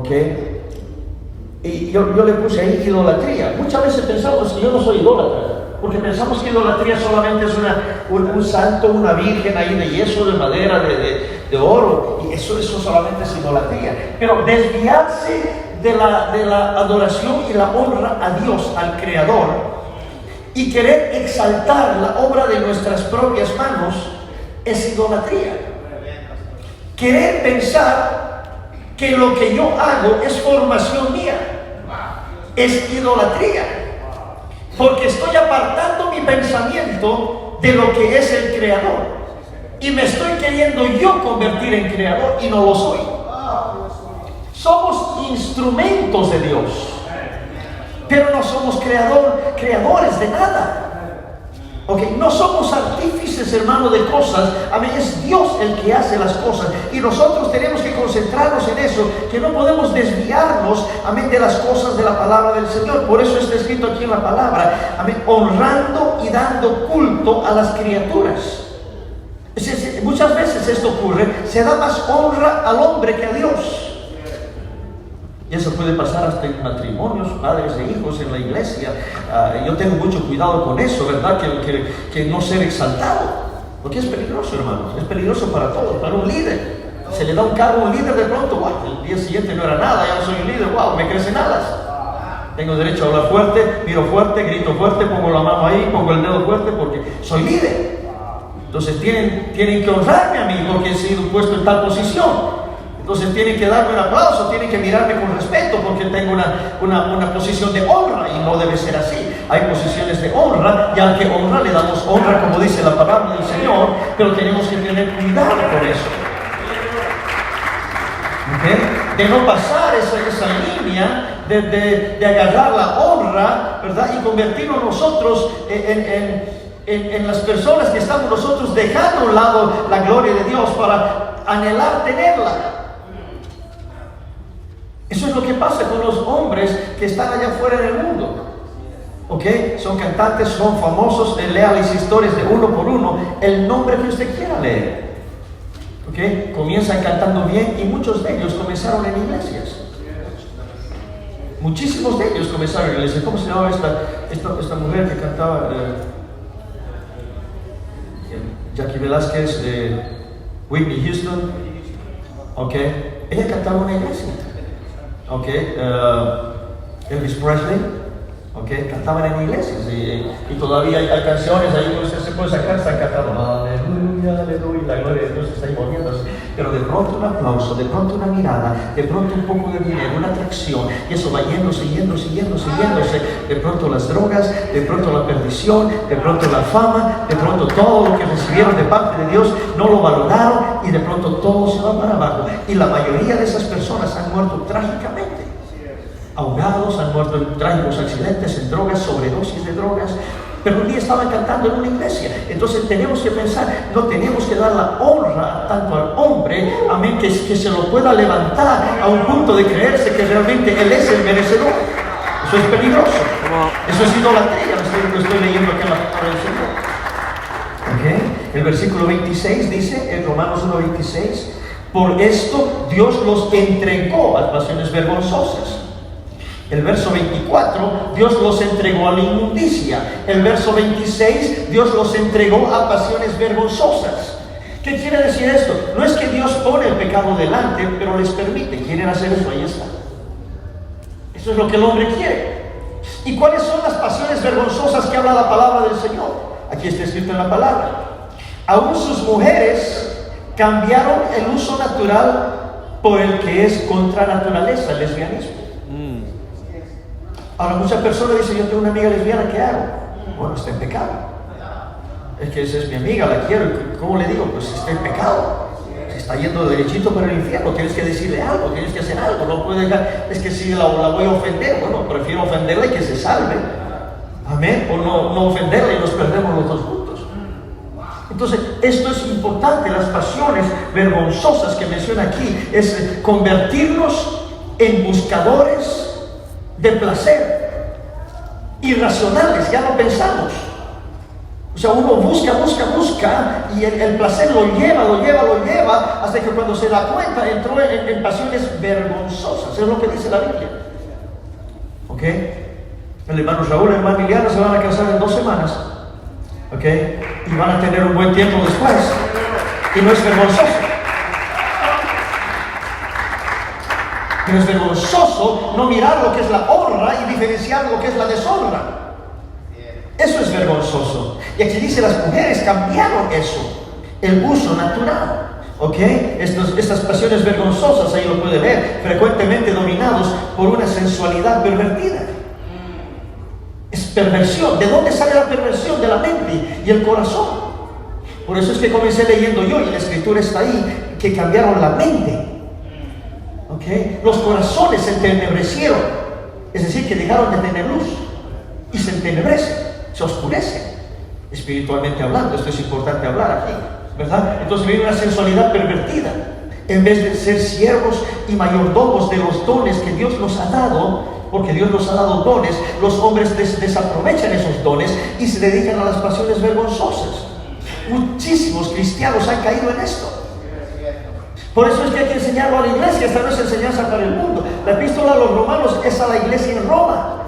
¿ok? Y yo le puse ahí idolatría. Muchas veces pensamos que yo no soy idólatra, porque pensamos que idolatría solamente es un santo, una virgen ahí de yeso, de madera, de oro, y eso solamente es idolatría. Pero desviarse de la adoración y la honra a Dios, al Creador, y querer exaltar la obra de nuestras propias manos, es idolatría. Querer pensar que lo que yo hago es formación mía, es idolatría, porque estoy apartando mi pensamiento de lo que es el Creador, y me estoy queriendo yo convertir en Creador, y no lo soy. Somos instrumentos de Dios, pero no somos creadores de nada. Okay, no somos artífices, hermano, de cosas. Amén. Es Dios el que hace las cosas, y nosotros tenemos que concentrarnos en eso, que no podemos desviarnos, amén, de las cosas de la palabra del Señor. Por eso está escrito aquí en la palabra, amén, honrando y dando culto a las criaturas. Muchas veces esto ocurre, se da más honra al hombre que a Dios. Y eso puede pasar hasta en matrimonios, padres e hijos en la iglesia. Yo tengo mucho cuidado con eso, ¿verdad? Que no ser exaltado, porque es peligroso, hermanos. Es peligroso para todos, para un líder. Se le da un cargo a un líder, de pronto, wow, el día siguiente no era nada, ya no soy un líder, wow, me crecen alas. Tengo derecho a hablar fuerte, miro fuerte, grito fuerte, pongo la mano ahí, pongo el dedo fuerte, porque soy líder. Entonces tienen que honrarme a mí, porque he sido puesto en tal posición. Entonces tienen que darme un aplauso, tienen que mirarme con respeto, porque tengo una posición de honra, y no debe ser así. Hay posiciones de honra, y al que honra le damos honra, como dice la palabra del Señor, pero tenemos que tener cuidado con eso. ¿Okay? De no pasar esa línea de agarrar la honra, ¿verdad? Y convertirnos nosotros en las personas que estamos nosotros dejando a un lado la gloria de Dios para anhelar tenerla. Eso es lo que pasa con los hombres que están allá afuera en el mundo. ¿Ok? Son cantantes, son famosos, lea las historias de uno por uno, el nombre que usted quiera leer. ¿Ok? Comienzan cantando bien, y muchos de ellos comenzaron en iglesias. Muchísimos de ellos comenzaron en iglesias. ¿Cómo se llamaba esta mujer que cantaba? Jackie Velázquez, Whitney Houston. ¿Ok? Ella cantaba en una iglesia. Okay, Elvis Presley, okay, cantaban en iglesias, y todavía hay canciones ahí donde se puede sacar, están cantando aleluya, aleluya, la gloria de Dios está ahí moviéndose, pero de pronto un aplauso, de pronto una mirada, de pronto un poco de dinero, una atracción, y eso va yéndose, de pronto las drogas, de pronto la perdición, de pronto la fama, de pronto todo lo que recibieron de parte de Dios no lo valoraron, y de pronto todo se va para abajo, y la mayoría de esas personas han muerto trágicamente, ahogados, han muerto en trágicos accidentes, en drogas, sobredosis de drogas. Pero un día estaban cantando en una iglesia. Entonces tenemos que pensar, no tenemos que dar la honra tanto al hombre, amén, que se lo pueda levantar a un punto de creerse que realmente él es el merecedor. Eso es peligroso. Eso es idolatría. Lo estoy leyendo aquí en la palabra del Señor. ¿Okay? El versículo 26 dice, en Romanos 1:26, por esto Dios los entregó a pasiones vergonzosas. El verso 24, Dios los entregó a la inmundicia. El verso 26, Dios los entregó a pasiones vergonzosas. ¿Qué quiere decir esto? No es que Dios pone el pecado delante, pero les permite. ¿Quieren hacer eso? Ahí está. Eso es lo que el hombre quiere. ¿Y cuáles son las pasiones vergonzosas que habla la palabra del Señor? Aquí está escrito en la palabra. Aún sus mujeres cambiaron el uso natural por el que es contra naturaleza, el lesbianismo. Ahora muchas personas dicen, yo tengo una amiga lesbiana, ¿qué hago? Bueno, está en pecado. Es que esa es mi amiga, la quiero. ¿Cómo le digo? Pues está en pecado. Se está yendo derechito para el infierno. Tienes que decirle algo, tienes que hacer algo. No puedes dejar, es que si la voy a ofender, bueno, prefiero ofenderla y que se salve. Amén. O no ofenderla y nos perdemos los dos juntos. Entonces, esto es importante. Las pasiones vergonzosas que menciona aquí es convertirnos en buscadores de placer irracionales, ya no pensamos. O sea, uno busca y el placer lo lleva, hasta que cuando se da cuenta entró en pasiones vergonzosas. Es lo que dice la Biblia. ¿Ok? El hermano Raúl y la hermana Liliana se van a casar en 2 semanas. ¿Ok? Y van a tener un buen tiempo después. Y no es vergonzoso. Pero es vergonzoso no mirar lo que es la honra y diferenciar lo que es la deshonra. Eso es vergonzoso. Y aquí dice, las mujeres cambiaron eso, el uso natural. ¿Ok? Estas pasiones vergonzosas, ahí lo puede ver, frecuentemente dominados por una sensualidad pervertida. Es perversión. ¿De dónde sale la perversión? De la mente y el corazón. Por eso es que comencé leyendo yo, y la escritura está ahí, que cambiaron la mente. ¿Ok? Los corazones se entenebrecieron. Es decir, que dejaron de tener luz y se entenebrecen, se oscurecen. Espiritualmente hablando, esto es importante hablar aquí, ¿verdad? Entonces viene una sensualidad pervertida. En vez de ser siervos y mayordomos de los dones que Dios nos ha dado, porque Dios nos ha dado dones, los hombres desaprovechan esos dones y se dedican a las pasiones vergonzosas. Muchísimos cristianos han caído en esto. Por eso es que hay que enseñarlo a la iglesia. Esta no es enseñanza para el mundo. La epístola a los romanos es a la iglesia en Roma.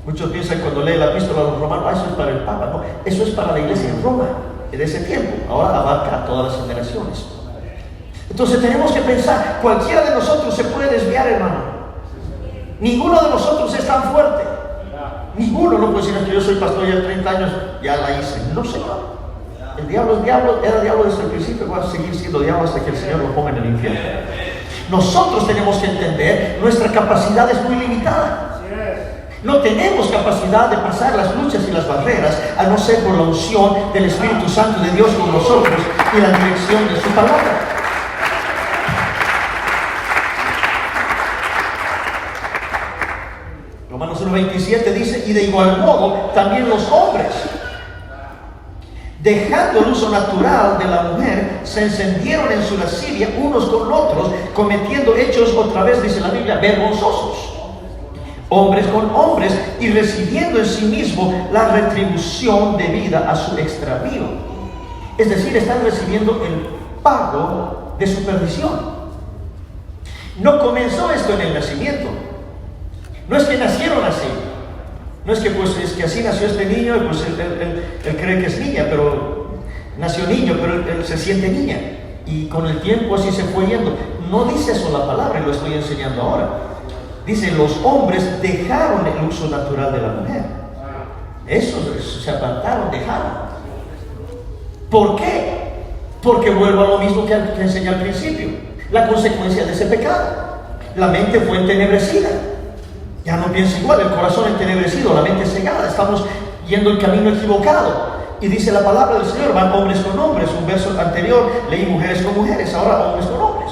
Muchos piensan cuando leen la epístola a los romanos, eso es para el Papa. No, eso es para la iglesia en Roma, en ese tiempo. Ahora abarca a todas las generaciones. Entonces tenemos que pensar, cualquiera de nosotros se puede desviar, hermano. Ninguno de nosotros es tan fuerte. Ninguno. No puede decir que yo soy pastor ya 30 años, ya la hice. No, Señor. El diablo es diablo, era diablo desde el principio, va a seguir siendo diablo hasta que el Señor lo ponga en el infierno. Nosotros tenemos que entender, nuestra capacidad es muy limitada. No tenemos capacidad de pasar las luchas y las barreras, a no ser por la unción del Espíritu Santo de Dios con nosotros y la dirección de su palabra. Romanos 1:27 dice, y de igual modo también los hombres, dejando el uso natural de la mujer, se encendieron en su lascivia unos con otros, cometiendo hechos, otra vez dice la Biblia, vergonzosos. Hombres con hombres, y recibiendo en sí mismo la retribución debida a su extravío. Es decir, están recibiendo el pago de su perdición. No comenzó esto en el nacimiento. No es que nacieron así. No es que pues es que así nació este niño y pues él cree que es niña, pero nació niño, pero él se siente niña. Y con el tiempo así se fue yendo. No dice eso la palabra, y lo estoy enseñando ahora. Dice, los hombres dejaron el uso natural de la mujer. Eso se apartaron, dejaron. ¿Por qué? Porque vuelvo a lo mismo que enseñé al principio. La consecuencia de ese pecado. La mente fue entenebrecida. Ya no piensa igual, el corazón entenebrecido, la mente cegada. Estamos yendo el camino equivocado. Y dice la palabra del Señor, van hombres con hombres. Un verso anterior leí mujeres con mujeres, ahora hombres con hombres.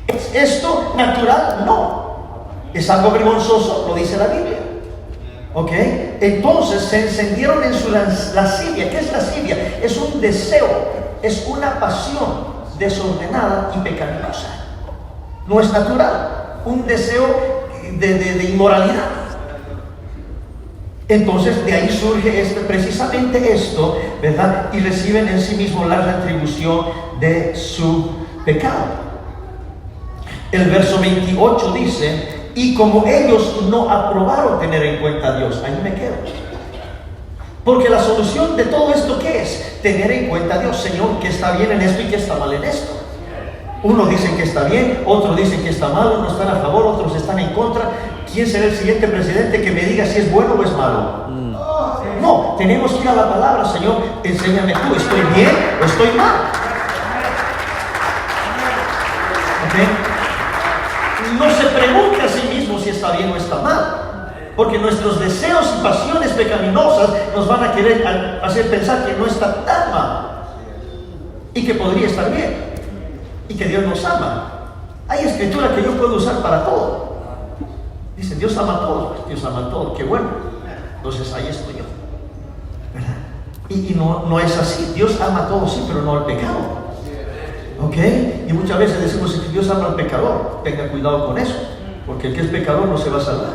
¿Es esto natural? No. ¿Es algo vergonzoso? Lo dice la Biblia. ¿Ok? Entonces se encendieron en su lascivia. ¿Qué es lascivia? Es un deseo, es una pasión desordenada y pecaminosa. No es natural. Un deseo de inmoralidad. Entonces de ahí surge precisamente esto, ¿verdad? Y reciben en sí mismos la retribución de su pecado. El verso 28 dice, y como ellos no aprobaron tener en cuenta a Dios, ahí me quedo. Porque la solución de todo esto, ¿qué es? Tener en cuenta a Dios. Señor, ¿qué está bien en esto y qué está mal en esto? Unos dicen que está bien, otros dicen que está mal, unos están a favor, otros están en contra. ¿Quién será el siguiente presidente que me diga si es bueno o es malo? No, tenemos que ir a la palabra. Señor, enséñame tú, ¿estoy bien o estoy mal? ¿Ok? No se pregunte a sí mismo si está bien o está mal, porque nuestros deseos y pasiones pecaminosas nos van a querer hacer pensar que no está tan mal y que podría estar bien y que Dios nos ama. Hay escritura que yo puedo usar para todo. Dice, Dios ama a todos, Dios ama a todos, qué bueno. Entonces ahí estoy yo, ¿verdad? Y no es así. Dios ama a todos, sí, pero no al pecado. ¿Ok? Y muchas veces decimos que Dios ama al pecador. Tenga cuidado con eso, porque el que es pecador no se va a salvar.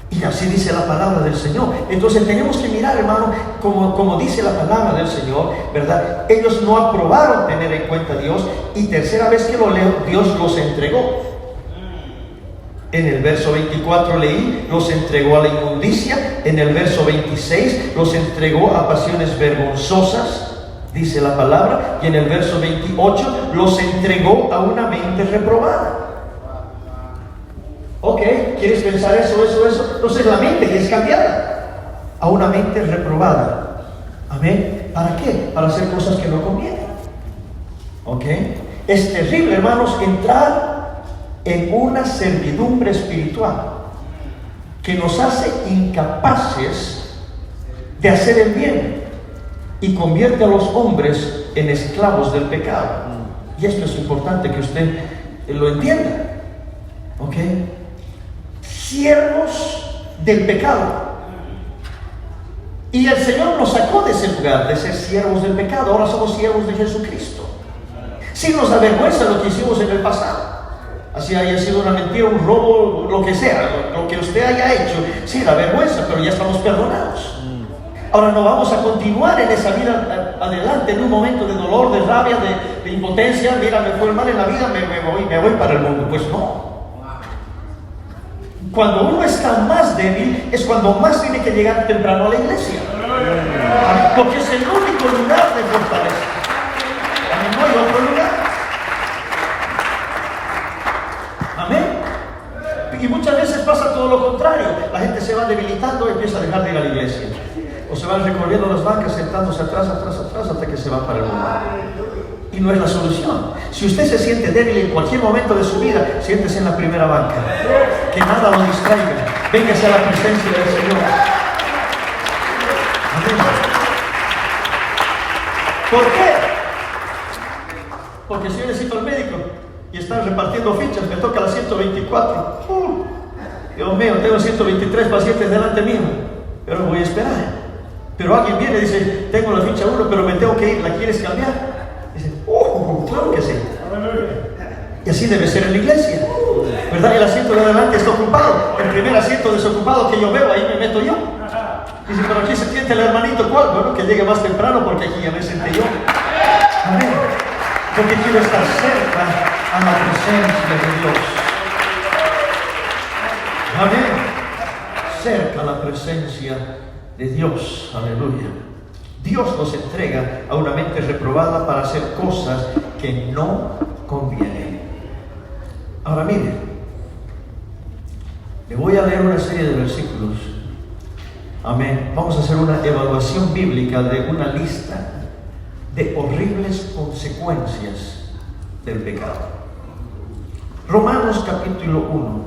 Y así dice la palabra del Señor. Entonces tenemos que mirar, hermano, como dice la palabra del Señor, ¿verdad? Ellos no aprobaron tener en cuenta a Dios, y tercera vez que lo leo, Dios los entregó. En el verso 24 leí, los entregó a la inmundicia. En el verso 26, los entregó a pasiones vergonzosas, dice la palabra. Y en el verso 28, los entregó a una mente reprobada. Ok, ¿quieres pensar eso? Entonces la mente es cambiada a una mente reprobada. Amén. ¿Para qué? Para hacer cosas que no convienen. Ok. Es terrible, hermanos, entrar en una servidumbre espiritual que nos hace incapaces de hacer el bien y convierte a los hombres en esclavos del pecado. Y esto es importante que usted lo entienda. Ok. Siervos del pecado. Y el Señor nos sacó de ese lugar de ser siervos del pecado. Ahora somos siervos de Jesucristo. Si nos da vergüenza lo que hicimos en el pasado, así haya sido una mentira, un robo, lo que sea, lo que usted haya hecho, sí da vergüenza, pero ya estamos perdonados. Ahora no vamos a continuar en esa vida adelante en un momento de dolor, de rabia, de impotencia. Mira, me fue mal en la vida, me voy para el mundo. Pues no. Cuando uno está más débil es cuando más tiene que llegar temprano a la iglesia, porque es el único lugar de fortaleza. No hay otro lugar. Amén. Y muchas veces pasa todo lo contrario. La gente se va debilitando y empieza a dejar de ir a la iglesia, o se van recorriendo las bancas, sentándose atrás, hasta que se van para el mundo. Y no es la solución. Si usted se siente débil en cualquier momento de su vida, siéntese en la primera banca. Que nada lo distraiga. Véngase a la presencia del Señor. Amén. ¿Por qué? Porque si yo necesito al médico y están repartiendo fichas, me toca la 124. Dios mío, tengo 123 pacientes delante mío, pero voy a esperar. Pero alguien viene y dice, tengo la ficha 1, pero me tengo que ir, ¿la quieres cambiar? Dice, claro que sí. Y así debe ser en la iglesia, ¿verdad? El asiento de adelante está ocupado, el primer asiento desocupado que yo veo, ahí me meto yo. Dice, pero aquí se siente el hermanito, ¿cuál? Bueno, que llegue más temprano, porque aquí ya me senté yo. Amén. Porque quiero estar cerca a la presencia de Dios. Amén. Cerca a la presencia de Dios. Aleluya. Dios nos entrega a una mente reprobada para hacer cosas que no convienen. Ahora mire, le voy a leer una serie de versículos. Amén. Vamos a hacer una evaluación bíblica de una lista de horribles consecuencias del pecado. Romanos capítulo 1,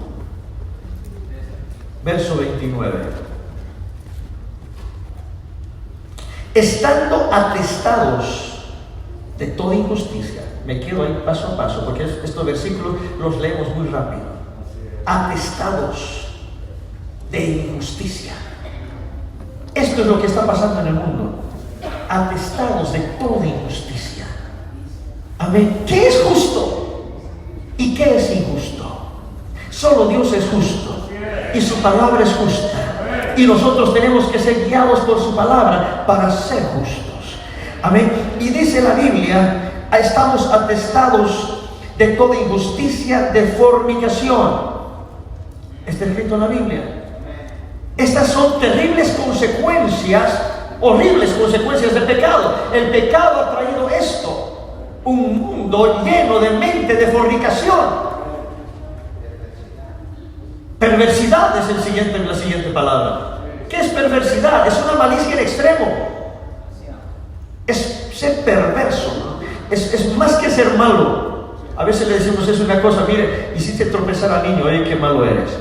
verso 29. Estando atestados de toda injusticia. Me quedo ahí paso a paso, porque estos versículos los leemos muy rápido. Atestados de injusticia. Esto es lo que está pasando en el mundo. Atestados de toda injusticia. Amén. ¿Qué es justo y qué es injusto? Solo Dios es justo y su palabra es justa, y nosotros tenemos que ser guiados por su palabra para ser justos. Amén. Y dice la Biblia, estamos atestados de toda injusticia, de fornicación. Está escrito en la Biblia. Estas son terribles consecuencias, horribles consecuencias del pecado. El pecado ha traído esto: un mundo lleno de mente de fornicación. Perversidad es la siguiente palabra. ¿Qué es perversidad? Es una malicia en extremo. Es ser perverso, ¿no? Es más que ser malo. A veces le decimos es una cosa, mire, hiciste tropezar al niño, qué malo eres.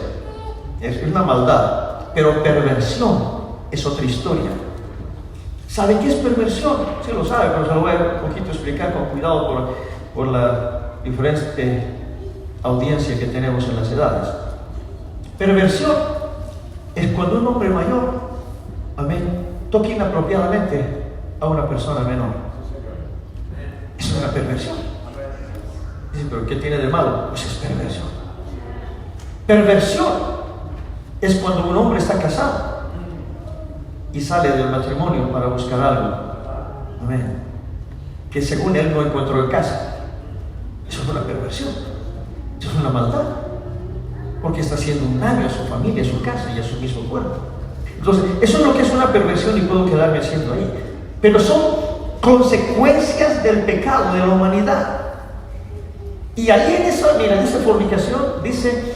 Es una maldad. Pero perversión es otra historia. ¿Sabe qué es perversión? Sí lo sabe, pero se lo voy a un poquito explicar con cuidado por la diferente audiencia que tenemos en las edades. Perversión es cuando un hombre mayor, amén, toca inapropiadamente a una persona menor. Eso es una perversión. Dice, ¿pero qué tiene de malo? Pues es perversión. Perversión es cuando un hombre está casado y sale del matrimonio para buscar algo, amén, que según él no encontró en casa. Eso es una perversión, eso es una maldad, porque está haciendo un daño a su familia, a su casa y a su mismo cuerpo. Entonces, eso es lo que es una perversión y puedo quedarme haciendo ahí. Pero son consecuencias del pecado de la humanidad. Y ahí en esa, mira, en esa fornicación dice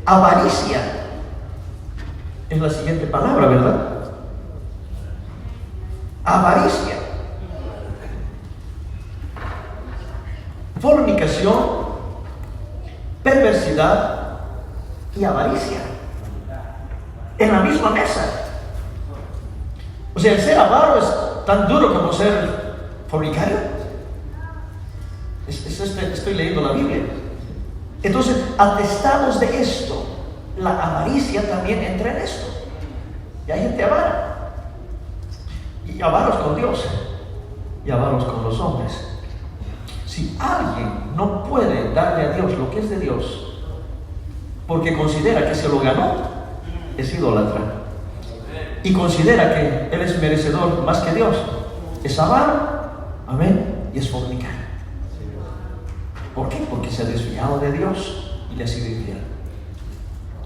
avaricia. Es la siguiente palabra, ¿verdad? Avaricia. Fornicación, perversidad y avaricia en la misma mesa. O sea, el ser avaro es tan duro como ser fornicario. Estoy leyendo la Biblia. Entonces, atestados de esto, la avaricia también entra en esto. Y hay gente avara. Y avaros con Dios. Y avaros con los hombres. Si alguien no puede darle a Dios lo que es de Dios, porque considera que se lo ganó, es idólatra. Y considera que él es merecedor más que Dios, es avaro, amén, y es fornicario. ¿Por qué? Porque se ha desviado de Dios y le ha sido infiel.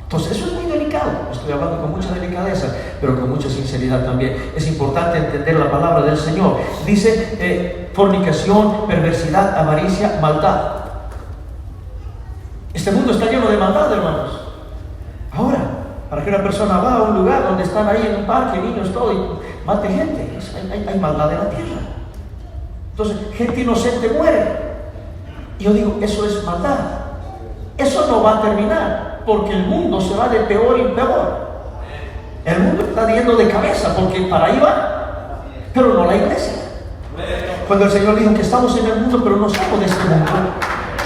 Entonces eso es muy delicado. Estoy hablando con mucha delicadeza, pero con mucha sinceridad también. Es importante entender la palabra del Señor. Dice fornicación, perversidad, avaricia, maldad. Este mundo está lleno de maldad, hermanos. Ahora, para que una persona va a un lugar donde están ahí en un parque, niños, todo, y mate gente, hay maldad en la tierra. Entonces, gente inocente muere. Y yo digo, eso es maldad. Eso no va a terminar, porque el mundo se va de peor en peor. El mundo está yendo de cabeza, porque para ahí va, pero no la iglesia. Cuando el Señor dijo que estamos en el mundo, pero no somos de este mundo,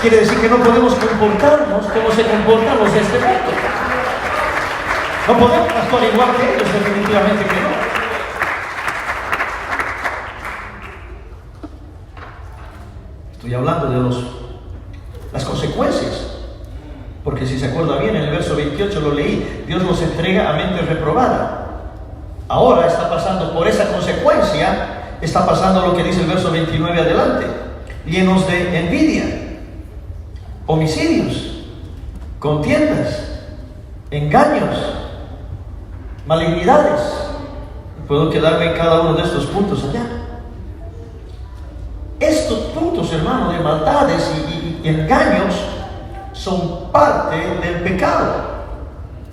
quiere decir que no podemos comportarnos como se comportan los de este mundo. No podemos actuar igual que ellos, definitivamente que no. Estoy hablando de las consecuencias. Porque si se acuerda bien, en el verso 28 lo leí, Dios los entrega a mente reprobada. Ahora está pasando por esa consecuencia, está pasando lo que dice el verso 29 adelante, llenos de envidia, homicidios, contiendas, engaños, malignidades. Puedo quedarme en cada uno de estos puntos allá. Estos puntos, hermano, de maldades y engaños son parte del pecado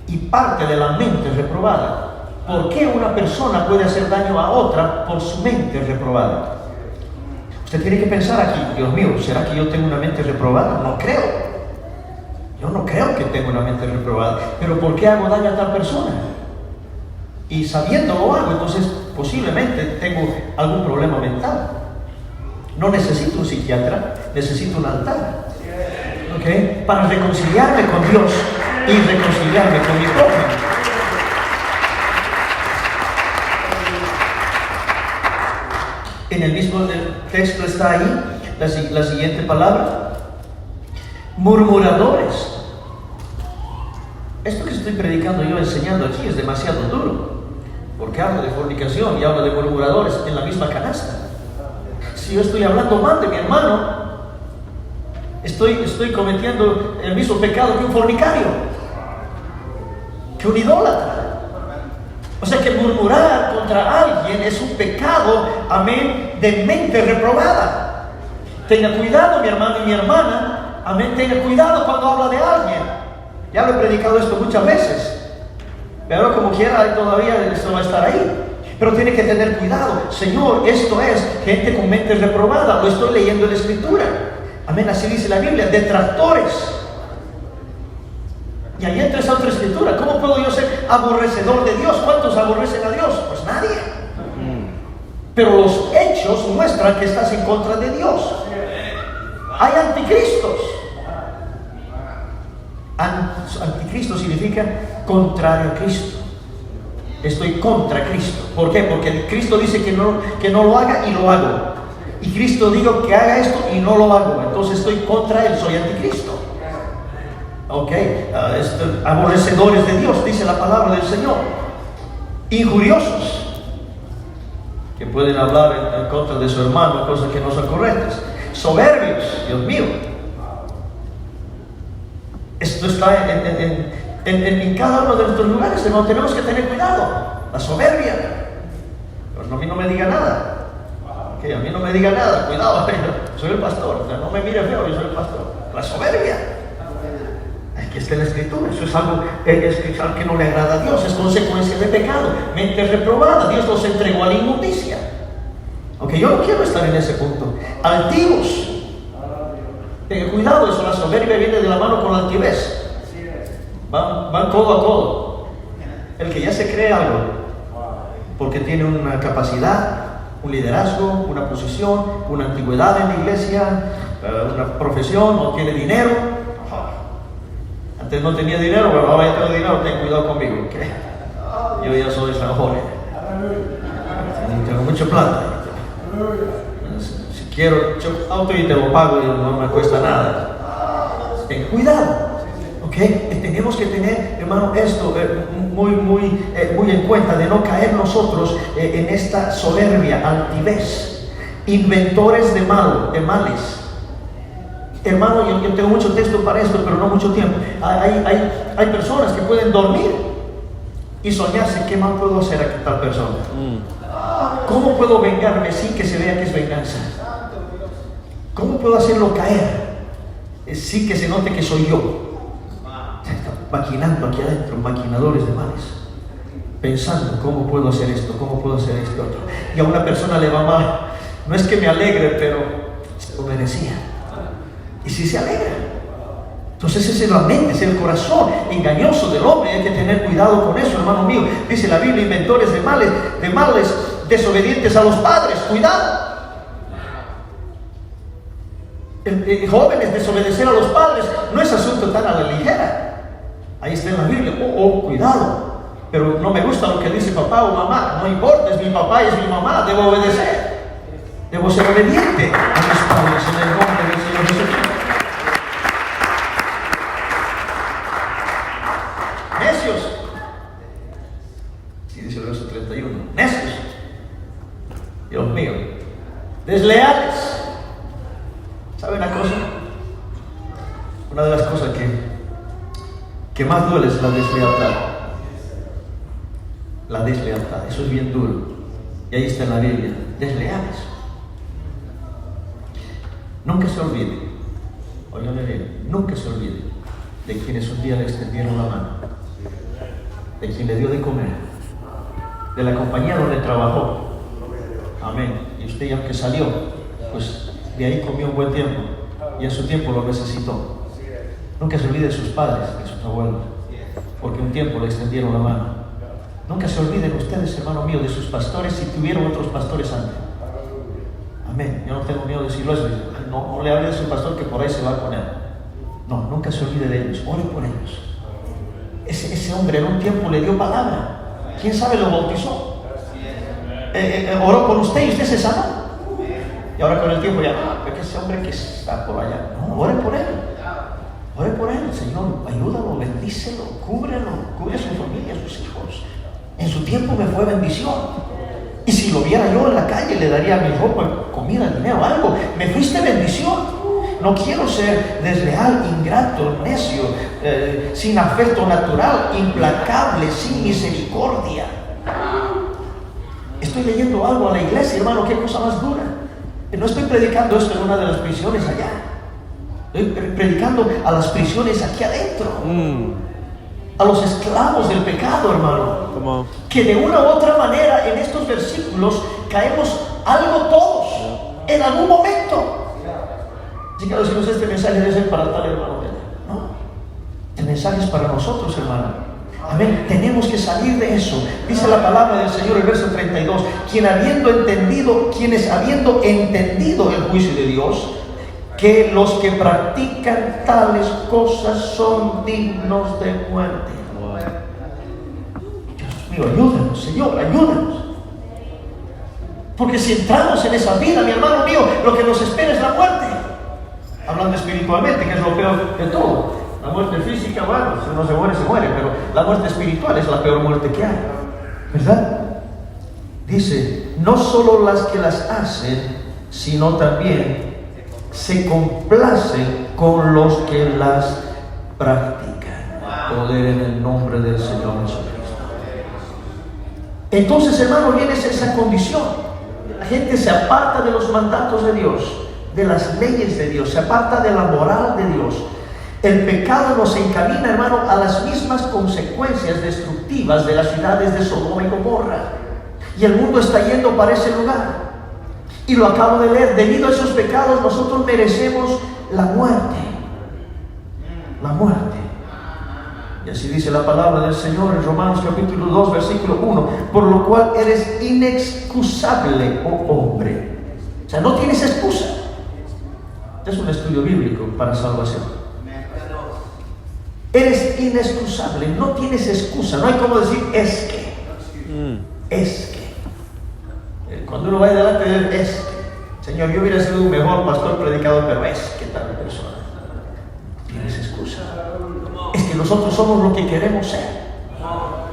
y parte de la mente reprobada. ¿Por qué una persona puede hacer daño a otra por su mente reprobada? Usted tiene que pensar aquí, Dios mío, ¿será que yo tengo una mente reprobada? No creo. Yo no creo que tengo una mente reprobada. ¿Pero por qué hago daño a tal persona? Y sabiendo lo hago, entonces posiblemente tengo algún problema mental. No necesito un psiquiatra, necesito un altar. ¿Okay? Para reconciliarme con Dios y reconciliarme con mi prójimo. En el mismo texto está ahí la siguiente palabra: murmuradores. Esto que estoy predicando yo, enseñando aquí, es demasiado duro, porque habla de fornicación y habla de murmuradores en la misma canasta. Si yo estoy hablando mal de mi hermano, estoy cometiendo el mismo pecado que un fornicario, que un idólatra. O sea que murmurar contra alguien es un pecado, amén, de mente reprobada. Tenga cuidado, mi hermano y mi hermana, amén, tenga cuidado cuando habla de alguien. Ya lo he predicado esto muchas veces, pero como quiera todavía esto va a estar ahí. Pero tiene que tener cuidado. Señor, esto es gente con mente reprobada, lo estoy leyendo en la Escritura. Amén, así dice la Biblia, detractores. Y ahí entra esa otra escritura. ¿Cómo puedo yo ser aborrecedor de Dios? ¿Cuántos aborrecen a Dios? Pues nadie. Pero los hechos muestran que estás en contra de Dios. Hay anticristos. Anticristo significa contrario a Cristo. Estoy contra Cristo. ¿Por qué? Porque Cristo dice que no lo haga y lo hago. Y Cristo dijo que haga esto y no lo hago. Entonces estoy contra Él, soy anticristo. Ok, aborrecedores de Dios, dice la palabra del Señor. Injuriosos, que pueden hablar en contra de su hermano, cosas que no son correctas. Soberbios, Dios mío. Esto está en cada uno de nuestros lugares, hermano. Tenemos que tener cuidado. La soberbia. Pero a mí no me diga nada. Okay, a mí no me diga nada. Cuidado, soy el pastor. O sea, no me mire feo, yo soy el pastor. La soberbia. Aquí está en la Escritura. Eso es algo que no le agrada a Dios. Es consecuencia de pecado. Mente reprobada. Dios los entregó a la inmundicia. Aunque yo no quiero estar en ese punto. Altivos. Tenga cuidado, eso, la soberbia viene de la mano con la altivez. Van codo a codo. El que ya se cree algo, porque tiene una capacidad, un liderazgo, una posición, una antigüedad en la iglesia, una profesión, o tiene dinero. Antes no tenía dinero, pero ahora ya tengo dinero, ten cuidado conmigo, ¿okay? Yo ya soy San Jorge. Tengo mucha plata. Si quiero auto y te lo pago y no me cuesta nada. Ten cuidado, ¿ok? Tenemos que tener, hermano, esto muy en cuenta, de no caer nosotros en esta soberbia, altivez, inventores de males. Hermano, yo tengo mucho texto para esto, pero no mucho tiempo. Hay personas que pueden dormir y soñarse, ¿qué mal puedo hacer a tal persona? ¿Cómo puedo vengarme sin que se vea que es venganza? ¿Cómo puedo hacerlo caer sin que se note que soy yo? Están maquinando aquí adentro, maquinadores de males, pensando, ¿cómo puedo hacer esto? ¿Cómo puedo hacer esto otro? Y a una persona le va mal. No es que me alegre, pero se lo merecía. Y si se alegra. Entonces esa es la mente, es el corazón engañoso del hombre. Hay que tener cuidado con eso, hermano mío. Dice la Biblia, inventores de males, desobedientes a los padres. Cuidado. Jóvenes, desobedecer a los padres no es asunto tan a la ligera. Ahí está en la Biblia. Cuidado. Pero no me gusta lo que dice papá o mamá. No importa, es mi papá y es mi mamá. Debo obedecer. Debo ser obediente a mis padres en el nombre del Señor Jesucristo. Necios. Sí, dice el verso 31. Necios. Dios mío. Desleales. ¿Sabe una cosa? Una de las cosas que más duele es la deslealtad. La deslealtad. Eso es bien duro. Y ahí está en la Biblia. Desleales. Nunca se olvide, óigame bien, nunca se olvide de quienes un día le extendieron la mano, de quien le dio de comer, de la compañía donde trabajó. Amén. Y usted, ya que salió, pues de ahí comió un buen tiempo y en su tiempo lo necesitó. Nunca se olvide de sus padres, de sus abuelos, porque un tiempo le extendieron la mano. Nunca se olviden ustedes, hermano mío, de sus pastores, si tuvieron otros pastores antes. Amén. Yo no tengo miedo de decirlo eso. No le hable de su pastor que por ahí se va con él. No, nunca se olvide de ellos. Ore por ellos. Ese hombre en un tiempo le dio palabra. ¿Quién sabe lo bautizó? Oró por usted y usted se sanó. Y ahora con el tiempo ya, es que ese hombre que está por allá. No, ore por él. Ore por él, Señor. Ayúdalo, bendícelo, cubre a su familia, a sus hijos. En su tiempo me fue bendición. Y si lo viera yo en la calle, le daría mi ropa, comida, dinero, algo. Me fuiste bendición. No quiero ser desleal, ingrato, necio, sin afecto natural, implacable, sin misericordia. Estoy leyendo algo a la iglesia, hermano, qué cosa más dura. No estoy predicando esto en una de las prisiones allá. Estoy predicando a las prisiones aquí adentro. A los esclavos del pecado, hermano, que de una u otra manera en estos versículos caemos algo todos, en algún momento. Así que decimos, este mensaje debe ser para tal hermano, ¿no? El mensaje es para nosotros, hermano. Amén. Tenemos que salir de eso. Dice la palabra del Señor, el verso 32, quienes habiendo entendido el juicio de Dios, que los que practican tales cosas son dignos de muerte. Dios mío, ayúdanos, Señor, ayúdanos. Porque si entramos en esa vida, mi hermano mío, lo que nos espera es la muerte. Hablando espiritualmente, que es lo peor de todo. La muerte física, bueno, si uno se muere, se muere, pero la muerte espiritual es la peor muerte que hay, ¿verdad? Dice, no solo las que las hacen, sino también se complacen con los que las practican. Poder en el nombre del Señor Jesucristo. Entonces, hermano, viene esa condición. La gente se aparta de los mandatos de Dios, de las leyes de Dios, se aparta de la moral de Dios. El pecado nos encamina, hermano, a las mismas consecuencias destructivas de las ciudades de Sodoma y Gomorra. Y el mundo está yendo para ese lugar. Y lo acabo de leer. Debido a esos pecados, nosotros merecemos la muerte. La muerte. Y así dice la palabra del Señor en Romanos capítulo 2, versículo 1. Por lo cual eres inexcusable, oh hombre. O sea, no tienes excusa. Es un estudio bíblico para salvación. Eres inexcusable, no tienes excusa. No hay como decir es que. Es que. Cuando uno va delante de él, es que. Señor, yo hubiera sido un mejor pastor predicador, pero es que tal persona. Tienes excusa. Es que nosotros somos lo que queremos ser.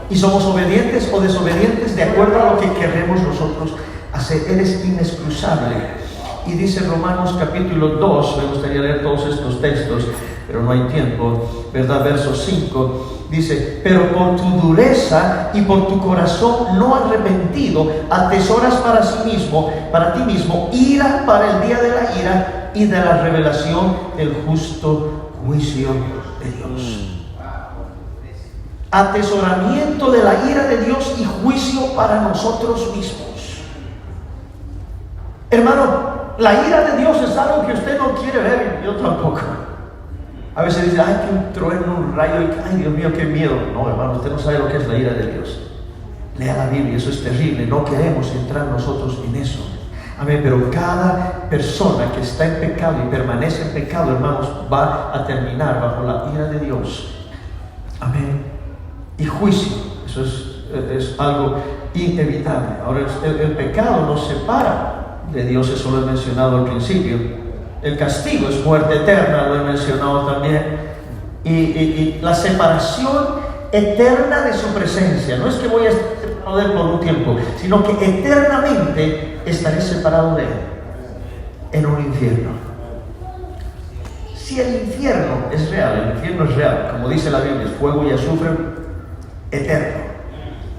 Y somos obedientes o desobedientes de acuerdo a lo que queremos nosotros hacer. Eres inexcusable. Y dice Romanos capítulo 2, me gustaría leer todos estos textos, pero no hay tiempo, ¿verdad? Verso 5, dice, pero por tu dureza y por tu corazón no arrepentido, atesoras para ti mismo, ira para el día de la ira y de la revelación del justo juicio de Dios. Atesoramiento de la ira de Dios y juicio para nosotros mismos. Hermano, la ira de Dios es algo que usted no quiere ver, yo tampoco. A veces dice, ay, que un trueno, un rayo, ay, Dios mío, qué miedo. No, hermano, usted no sabe lo que es la ira de Dios. Lea la Biblia, eso es terrible. No queremos entrar nosotros en eso. Amén, pero cada persona que está en pecado y permanece en pecado, hermanos, va a terminar bajo la ira de Dios. Amén. Y juicio, eso es algo inevitable. Ahora, el pecado nos separa de Dios, eso lo he mencionado al principio. El castigo es muerte eterna, lo he mencionado también. Y la separación eterna de su presencia. No es que voy a estar de él por un tiempo, sino que eternamente estaré separado de él en un infierno. Si el infierno es real, como dice la Biblia, es fuego y azufre eterno.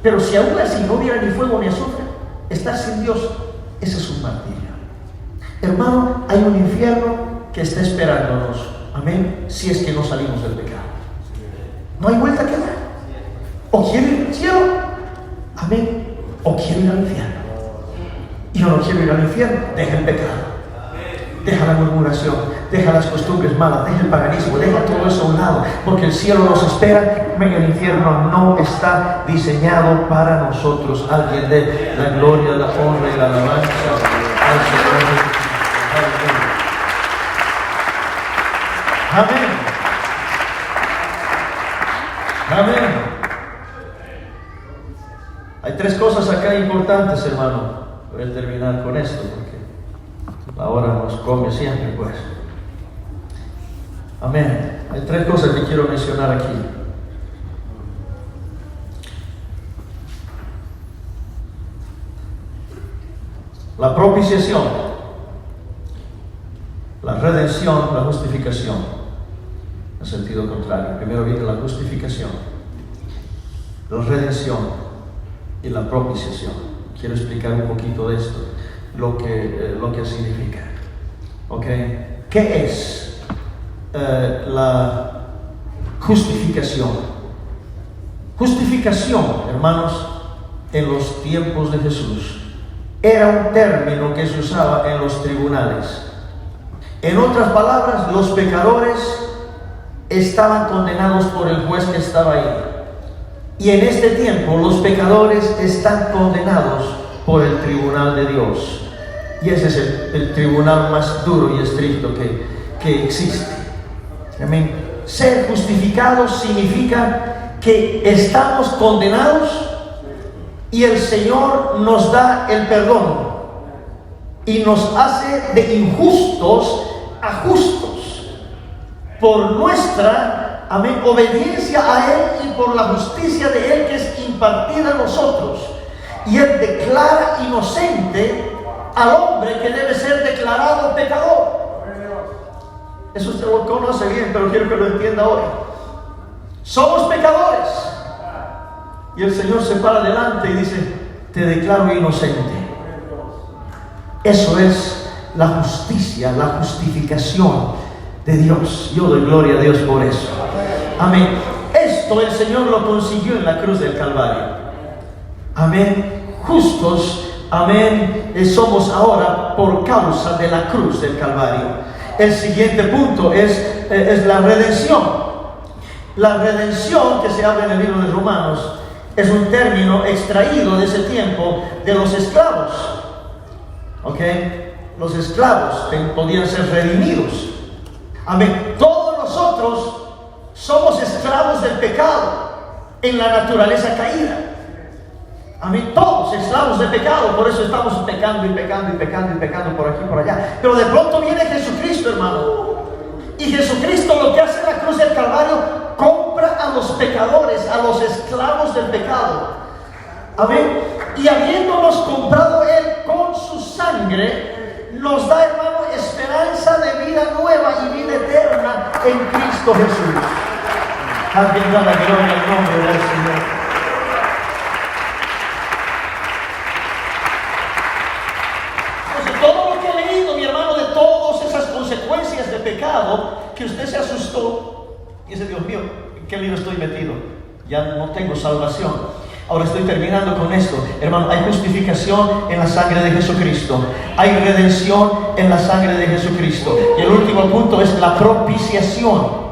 Pero si aún así no hubiera ni fuego ni azufre, estar sin Dios, ese es un martirio. Hermano, hay un infierno que está esperándonos. Amén. Si es que no salimos del pecado. No hay vuelta que dar. O quiero ir al cielo. Amén. O quiero ir al infierno. Y yo no quiero ir al infierno. Deja el pecado. Deja la murmuración. Deja las costumbres malas. Deja el paganismo. Deja todo eso a un lado. Porque el cielo nos espera. El infierno no está diseñado para nosotros. Alguien dé la gloria, la honra y la alabanza al Señor. Amén. Amén. Hay tres cosas acá importantes, hermano. Voy a terminar con esto porque la hora nos come siempre, pues. Amén. Hay tres cosas que quiero mencionar aquí. La propiciación, la redención, la justificación. En sentido contrario. Primero viene la justificación, la redención y la propiciación. Quiero explicar un poquito de esto, lo que significa. ¿Ok? ¿Qué es la justificación? Justificación, hermanos, en los tiempos de Jesús, era un término que se usaba en los tribunales. En otras palabras, los pecadores estaban condenados por el juez que estaba ahí. Y en este tiempo los pecadores están condenados por el tribunal de Dios. Y ese es el tribunal más duro y estricto que existe. Amén. Ser justificados significa que estamos condenados y el Señor nos da el perdón y nos hace de injustos a justos por nuestra amén, obediencia a Él y por la justicia de Él que es impartida a nosotros. Y Él declara inocente al hombre que debe ser declarado pecador. Eso usted lo conoce bien, pero quiero que lo entienda hoy. Somos pecadores. Y el Señor se para adelante y dice: te declaro inocente. Eso es la justicia, la justificación de Dios. Yo doy gloria a Dios por eso. Amén. Esto el Señor lo consiguió en la cruz del Calvario. Amén. Justos, amén, somos ahora por causa de la cruz del Calvario. El siguiente punto es la redención. La redención que se habla en el libro de Romanos es un término extraído de ese tiempo de los esclavos. ¿Ok? Los esclavos podían ser redimidos. Amén. Todos nosotros somos esclavos del pecado en la naturaleza caída. Amén. Todos esclavos de pecado, por eso estamos pecando y pecando y pecando y pecando por aquí y por allá. Pero de pronto viene Jesucristo, hermano. Y Jesucristo lo que hace en la cruz del Calvario, compra a los pecadores, a los esclavos del pecado. Amén. Y habiéndonos comprado Él con su sangre, nos da, hermano, esperanza de vida nueva y vida eterna en Cristo Jesús. Alguien da la gloria al nombre del Señor. Todo lo que he leído, mi hermano, de todas esas consecuencias de pecado, que usted se asustó y dice: Dios mío, ¿en qué lío estoy metido? Ya no tengo salvación. Ahora estoy terminando con esto, hermano. Hay justificación en la sangre de Jesucristo, hay redención en la sangre de Jesucristo, y el último punto es la propiciación.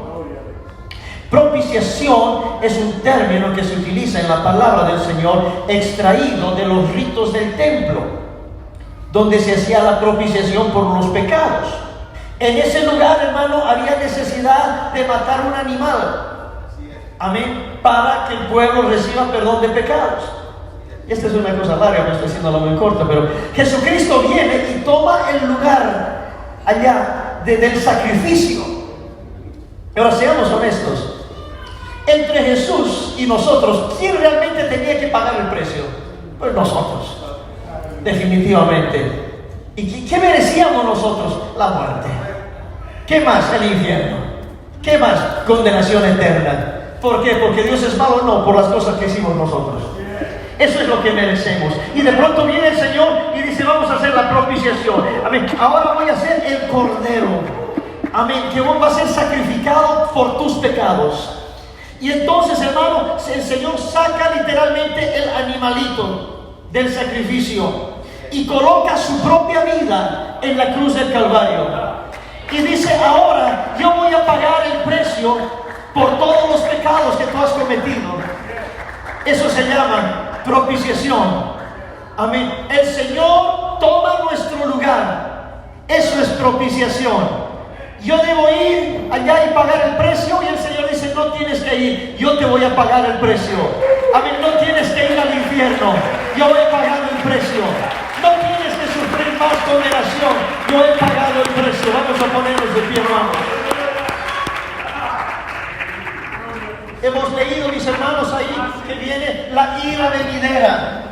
Propiciación es un término que se utiliza en la palabra del Señor, extraído de los ritos del templo, donde se hacía la propiciación por los pecados. En ese lugar, hermano, había necesidad de matar un animal. Amén. Para que el pueblo reciba perdón de pecados. Esta es una cosa larga, me estoy haciendo la muy corta, pero Jesucristo viene y toma el lugar allá del sacrificio. Ahora seamos honestos. Entre Jesús y nosotros, ¿quién realmente tenía que pagar el precio? Pues nosotros. Definitivamente. ¿Y qué merecíamos nosotros? La muerte. ¿Qué más? El infierno. ¿Qué más? Condenación eterna. ¿Por qué? ¿Porque Dios es malo? No, por las cosas que hicimos nosotros. Eso es lo que merecemos. Y de pronto viene el Señor y dice: vamos a hacer la propiciación. Amén. Ahora voy a hacer el cordero. Amén. Que va a ser sacrificado por tus pecados. Y entonces, hermano, el Señor saca literalmente el animalito del sacrificio y coloca su propia vida en la cruz del Calvario. Y dice: ahora yo voy a pagar el precio por todos los pecados que tú has cometido. Eso se llama propiciación. Amén. El Señor toma nuestro lugar. Eso es propiciación. Yo debo ir allá y pagar el precio, y el Señor dice: no tienes que ir, yo te voy a pagar el precio. Amén. No tienes que ir al infierno, yo he pagado el precio. No tienes que sufrir más condenación, yo he pagado el precio. Vamos a ponernos de pie, hermanos. Hemos leído, mis hermanos, ahí que viene la ira venidera.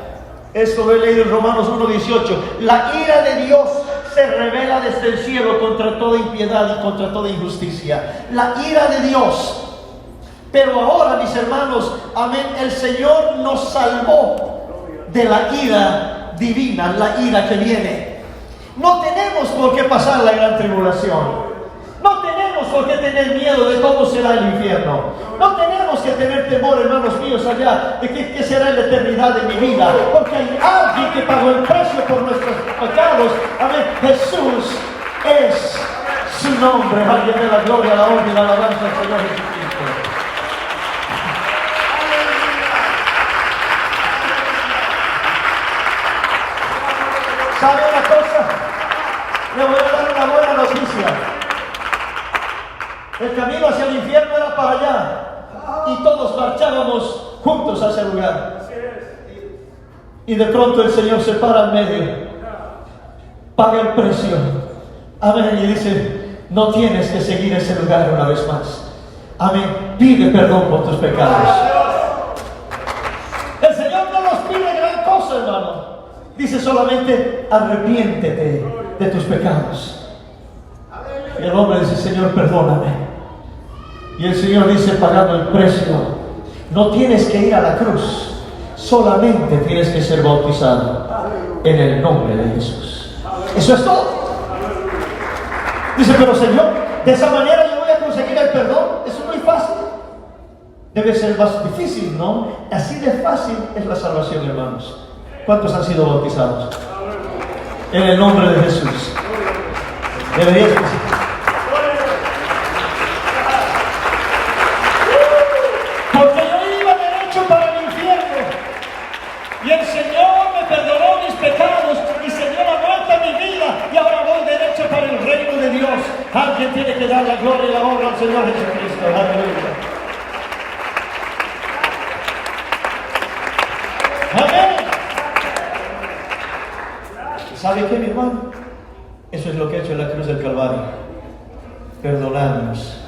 Esto lo he leído en Romanos 1:18. La ira de Dios se revela desde el cielo contra toda impiedad y contra toda injusticia. La ira de Dios. Pero ahora, mis hermanos, amén, el Señor nos salvó de la ira divina, la ira que viene. No tenemos por qué pasar la gran tribulación. No tenemos por qué tener miedo de cómo será el infierno. No tenemos que tener temor, hermanos míos, allá de qué será la eternidad de mi vida, porque hay alguien que pagó el precio por nuestros pecados. Amén. Jesús es su nombre. Alguien de la gloria, la honra y la alabanza al Señor Jesucristo. ¿Sabe una cosa? Le voy a dar una buena noticia. El camino hacia el infierno era para allá, y todos marchábamos juntos a ese lugar. Y de pronto el Señor se para en medio, paga el precio, amén, y dice: no tienes que seguir ese lugar una vez más. Amén. Pide perdón por tus pecados. El Señor no nos pide gran cosa, hermano. Dice solamente, arrepiéntete de tus pecados. Y el hombre dice, Señor, perdóname. Y el Señor dice, pagando el precio, no tienes que ir a la cruz, solamente tienes que ser bautizado en el nombre de Jesús. Eso es todo. Dice, pero Señor, de esa manera yo voy a conseguir el perdón. Eso es muy fácil. Debe ser más difícil, ¿no? Así de fácil es la salvación, hermanos. ¿Cuántos han sido bautizados? En el nombre de Jesús. Deberías decir. Porque yo iba derecho para el infierno. Y el Señor me perdonó mis pecados. Y se dio la vuelta a mi vida. Y ahora voy derecho para el reino de Dios. Alguien tiene que dar la gloria y la honra al Señor Jesucristo. Aleluya. Amén. ¿Sabe qué, mi hermano? Eso es lo que ha hecho en la cruz del Calvario. Perdonarnos.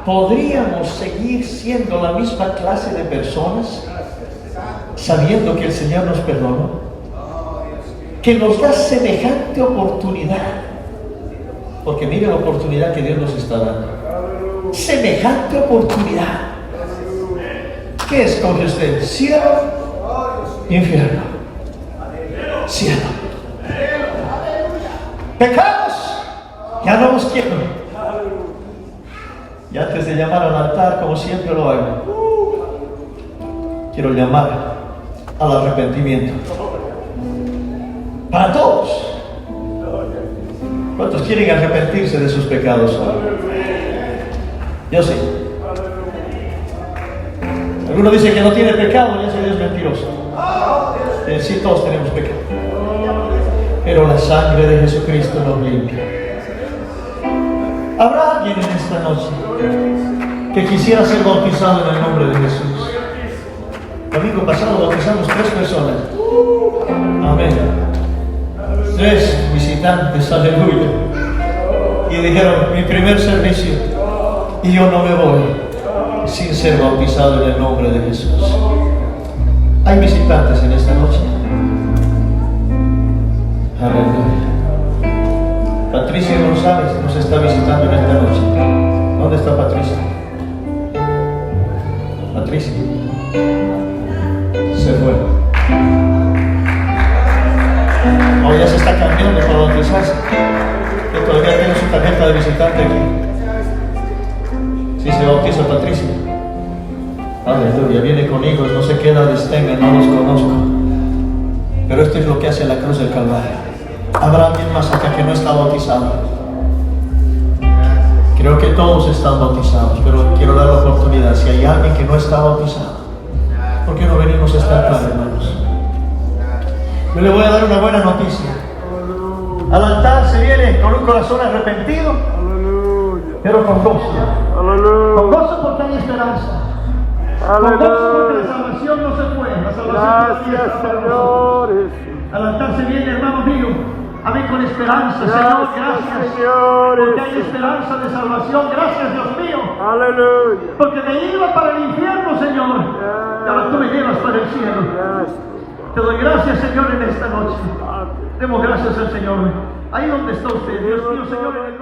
¿Podríamos seguir siendo la misma clase de personas sabiendo que el Señor nos perdonó? Que nos da semejante oportunidad. Porque mire la oportunidad que Dios nos está dando. Semejante oportunidad. ¿Qué escoge usted? ¿Cielo? Infierno. Cielo. Pecados. Ya no los quiero. Y antes de llamar al altar, como siempre lo hago, quiero llamar al arrepentimiento. Para todos. ¿Cuántos quieren arrepentirse de sus pecados? Yo sí. Alguno dice que no tiene pecado, y ese Dios es mentiroso. Sí, todos tenemos pecado. Pero la sangre de Jesucristo nos limpia. ¿Habrá alguien en esta noche que quisiera ser bautizado en el nombre de Jesús? El domingo pasado bautizamos 3 personas. Amén. 3 visitantes, aleluya. Y dijeron, mi primer servicio, y yo no me voy sin ser bautizado en el nombre de Jesús. ¿Hay visitantes en esta noche? Aleluya. Patricia González nos está visitando en esta noche. ¿Dónde está Patricia? Patricia se fue. Oh, ya se está cambiando para bautizarse. Que todavía tiene su tarjeta de visitante aquí. Si se bautiza Patricia. Aleluya, viene con hijos, no sé qué edades tengan, no los conozco. Pero esto es lo que hace la cruz del Calvario. Habrá alguien más acá que no está bautizado. Creo que todos están bautizados, pero quiero dar la oportunidad. Si hay alguien que no está bautizado, ¿por qué no venimos a estar claros, hermanos? Yo le voy a dar una buena noticia. Al altar se viene con un corazón arrepentido, pero con gozo. Con gozo porque hay esperanza. Con gozo porque la salvación no se fue. La salvación gracias, Señor. Al altar se viene, hermano mío. Amén, con esperanza, Señor, gracias. Porque hay esperanza de salvación. Gracias, Dios mío. Aleluya. Porque me iba para el infierno, Señor. Y ahora tú me llevas para el cielo. Te doy gracias, Señor, en esta noche. Demos gracias al Señor. Ahí donde está usted, Dios mío, Señor, en el